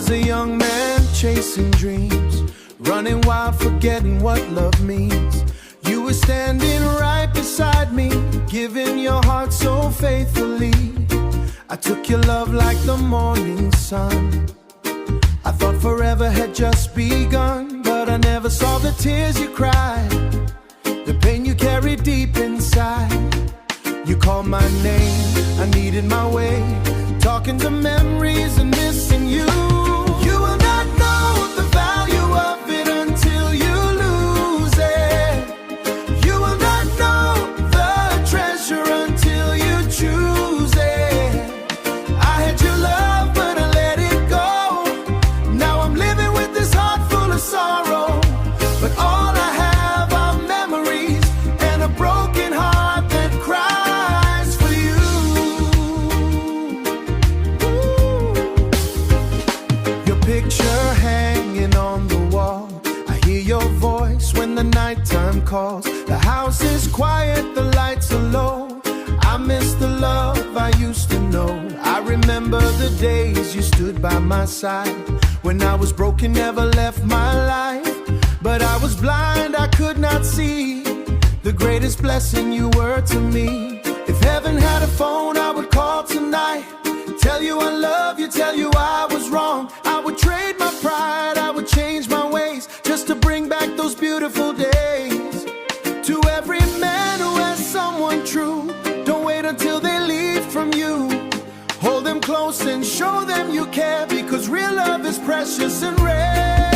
was a young man chasing dreams, running wild, forgetting what love means. You were standing right beside me, giving your heart so faithfully. I took your love like the morning sun. I thought forever had just begun, but I never saw the tears you cried, the pain you carried deep inside. You called my name, I needed my way, talking to memories and missing you. You will not know the value of it until you lose it. You will not know the treasure until you choose it. I had your love, but I let it go. Now I'm living with this heart full of sorrow, but all I have are memories and a broken heart that cries for you. Your picture hanging on the wall, I hear your voice when the nighttime calls. The house is quiet, the lights are low. I miss the love I used to know. I remember the days you stood by my side, when I was broken, never left my life. But I was blind, I could not see the greatest blessing you were to me. If heaven had a phone, I would call tonight, tell you I love you, tell you I was wrong. I would trade my pride, I would change my ways, just to bring back those beautiful days. To every man who has someone true, don't wait until they leave from you. Hold them close and show them you care, because real love is precious and rare.